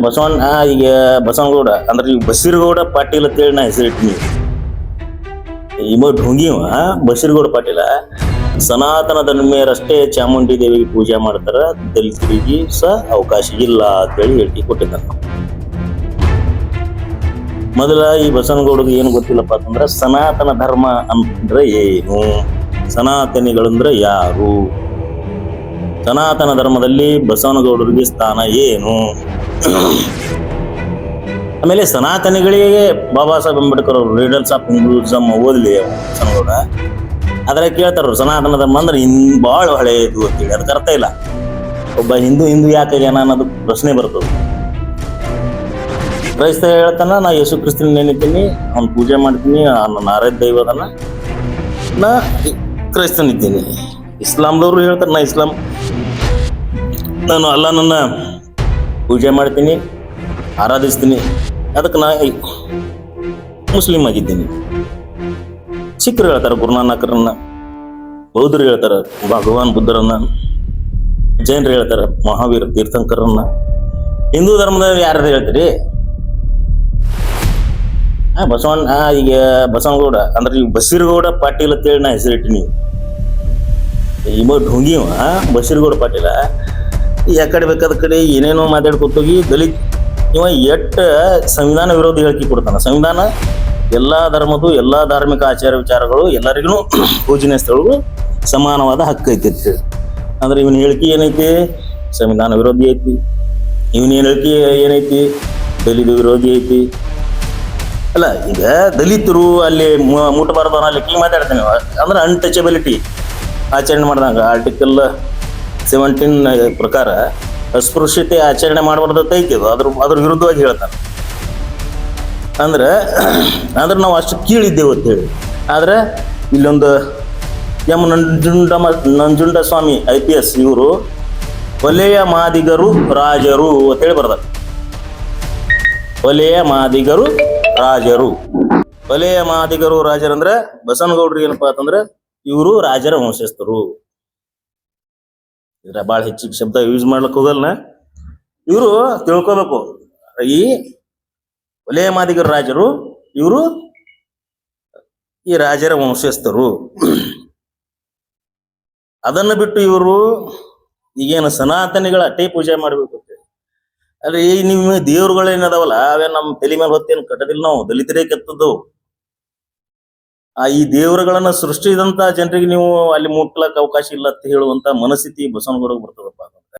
ಬಸವಣ್ಣ ಈಗ ಬಸವನಗೌಡ ಅಂದ್ರೆ ಈಗ ಬಸೀರಗೌಡ ಪಾಟೀಲ್ ಅಂತೇಳಿ ನಾ ಹೆಸರಿಟ್ಟಿನಿ. ಢೋಂಗಿವ ಬಸೀರಗೌಡ ಪಾಟೀಲ ಸನಾತನ ಧರ್ಮೀಯರಷ್ಟೇ ಚಾಮುಂಡಿ ದೇವಿಗೆ ಪೂಜೆ ಮಾಡ್ತಾರ, ದಲಿತರಿಗೆ ಸಹ ಅವಕಾಶ ಇಲ್ಲ ಅಂತೇಳಿ ಹೇಳಿಕೆ ಕೊಟ್ಟಿದ್ದಾನ. ಮೊದಲ ಈ ಬಸವನಗೌಡಗೆ ಏನು ಗೊತ್ತಿಲ್ಲಪ್ಪ ಅಂತಂದ್ರ ಸನಾತನ ಧರ್ಮ ಅಂದ್ರೆ ಏನು, ಸನಾತನಿಗಳಂದ್ರ ಯಾರು, ಸನಾತನ ಧರ್ಮದಲ್ಲಿ ಬಸವನಗೌಡರಿಗೆ ಸ್ಥಾನ ಏನು. ಆಮೇಲೆ ಸನಾತನಿಗಳಿಗೆ ಬಾಬಾ ಸಾಹೇಬ್ ಅಂಬೇಡ್ಕರ್ ಅವರು ರೀಡರ್ಸ್ ಆಫ್ ಹಿಂದೂಯಿಸಂ ಓದ್ಲಿ ಬಸವನಗೌಡ, ಅದ್ರ ಕೇಳ್ತಾರ ಸನಾತನ ಧರ್ಮ ಅಂದ್ರೆ ಬಾಳ ಹಳೆಯದು ಅಂತೇಳಿ. ಅದಕ್ಕೆ ಅರ್ಥ ಇಲ್ಲ. ಒಬ್ಬ ಹಿಂದೂ ಯಾಕೆ ಜನ ಅನ್ನೋದು ಪ್ರಶ್ನೆ ಬರ್ತದೆ. ಕ್ರೈಸ್ತ ಹೇಳ್ತಾನ ನಾ ಯೇಸು ಕ್ರಿಸ್ತನ ನೆನಿತೀನಿ, ಅವ್ನು ಪೂಜೆ ಮಾಡ್ತೀನಿ, ನನ್ನ ಆರಾಧ್ಯ ದೈವದನ್ನ ನಾ ಕ್ರೈಸ್ತನಿದ್ದೀನಿ. ಇಸ್ಲಾಂದವರು ಹೇಳ್ತಾರೆ ನಾ ಇಸ್ಲಾಂ, ನಾನು ಅಲ್ಲಾಹನನ್ನ ಪೂಜೆ ಮಾಡ್ತೀನಿ, ಆರಾಧಿಸ್ತೀನಿ, ಅದಕ್ಕೆ ನಾ ಮುಸ್ಲಿಂ ಆಗಿದ್ದೀನಿ. ಸಿಖ್ರು ಹೇಳ್ತಾರೆ ಗುರುನಾನಕರನ್ನ, ಬೌದ್ಧರು ಹೇಳ್ತಾರೆ ಭಗವಾನ್ ಬುದ್ಧರನ್ನ, ಜೈನರು ಹೇಳ್ತಾರೆ ಮಹಾವೀರ ತೀರ್ಥಂಕರನ್ನ. ಹಿಂದೂ ಧರ್ಮದಲ್ಲಿ ಯಾರು ಹೇಳ್ತೀರಿ? ಬಸವಣ್ಣ ಈಗ ಬಸವನಗೌಡ ಅಂದ್ರೆ ಈಗ ಬಸೀರಗೌಡ ಪಾಟೀಲ್ ಅಂತೇಳಿ ನಾ ಹೆಸರಿಟ್ಟಿನಿ. ಢೋಂಗಿವ ಬಸೀರಗೌಡ ಪಾಟೀಲ ಯಾಕಡೆ ಬೇಕಾದ ಕಡೆ ಏನೇನೋ ಮಾತಾಡ್ಕೊತೋಗಿ ದಲಿತ ಇವ ಸಂವಿಧಾನ ವಿರೋಧಿ ಹೇಳಿಕೆ ಕೊಡ್ತಾನ. ಸಂವಿಧಾನ ಎಲ್ಲಾ ಧರ್ಮದ್ದು ಎಲ್ಲಾ ಧಾರ್ಮಿಕ ಆಚಾರ ವಿಚಾರಗಳು ಎಲ್ಲರಿಗೂ ಪೂಜನೀಯ ಸ್ಥಳಗಳು ಸಮಾನವಾದ ಹಕ್ಕು ಐತಿ ಅಂತ ಹೇಳಿ. ಅಂದ್ರೆ ಇವನ್ ಹೇಳಿಕೆ ಏನೈತಿ? ಸಂವಿಧಾನ ವಿರೋಧಿ ಐತಿ. ಇವನ್ ಹೇಳಿಕೆ ಏನೈತಿ? ದಲಿತ ವಿರೋಧಿ ಐತಿ. ಅಲ್ಲ, ಈಗ ದಲಿತರು ಅಲ್ಲಿ ಮುಟ್ಟಬಾರ್ದು ಅನ್ನೋ ಲೆಕ್ಕ ಮಾತಾಡ್ತಾನೆ. ಅಂದ್ರೆ ಅನ್ಟಚಬಿಲಿಟಿ ಆಚರಣೆ ಮಾಡಿದಂಗ ಆರ್ಟಿಕಲ್ 17 ಪ್ರಕಾರ ಅಸ್ಪೃಶ್ಯತೆ ಆಚರಣೆ ಮಾಡಬಾರ್ದು ಐತಿ. ಅದ್ರ ವಿರುದ್ಧವಾಗಿ ಹೇಳ್ತಾನೆ. ಅಂದ್ರೆ ನಾವು ಅಷ್ಟು ಕೀಳಿದ್ದೇವೆ ಅಂತ ಹೇಳಿ. ಆದ್ರೆ ಇಲ್ಲೊಂದು ನಂಜುಂಡ ಸ್ವಾಮಿ IPS ಇವರು ಒಲೆಯ ಮಾದಿಗರು ರಾಜರು ಅಂತೇಳಿ ಬರ್ತಾರೆ. ಒಲೆಯ ಮಾದಿಗರು ರಾಜರು, ಒಲೆಯ ಮಾದಿಗರು ರಾಜರಂದ್ರೆ ಬಸವನಗೌಡ್ರಿಗೆ ಏನಪ್ಪಾ ಅಂತಂದ್ರೆ ಇವರು ರಾಜರ ವಂಶಸ್ಥರು. ಇದ್ರ ಬಾಳ ಹೆಚ್ಚಿಗೆ ಶಬ್ದ ಯೂಸ್ ಮಾಡ್ಲಿಕ್ಕೆ ಹೋಗಲ್ಲ. ಇವರು ತಿಳ್ಕೋಬೇಕು, ಈ ಒಲೆಯ ಮಾದಿಗರು ರಾಜರು, ಇವರು ಈ ರಾಜರ ವಂಶಸ್ಥರು. ಅದನ್ನು ಬಿಟ್ಟು ಇವರು ಈಗೇನು ಸನಾತನಿಗಳ ಅಟ್ಟೆ ಪೂಜೆ ಮಾಡ್ಬೇಕು ಅಂತ. ಅಲ್ರಿ ಈ ನಿಮ್ಮ ದೇವ್ರುಗಳೇನದಾವಲ್ಲ ಅವೇ ನಮ್ಮ ತಲೆ ಮೇಲೆ ಹೊತ್ತೇನು ಕಟ್ಟದಿಲ್ಲ, ನಾವು ದಲಿತರೇ ಕೆತ್ತದ್ದು. ಈ ದೇವರುಗಳನ್ನ ಸೃಷ್ಟಿಸಿದಂತ ಜನರಿಗೆ ನೀವು ಅಲ್ಲಿ ಮುಟ್ಲಕ್ ಅವಕಾಶ ಇಲ್ಲ ಅಂತ ಹೇಳುವಂತ ಮನಸ್ಥಿತಿ ಬಸವನಗೌಡಗೆ ಬರ್ತದಪ್ಪ.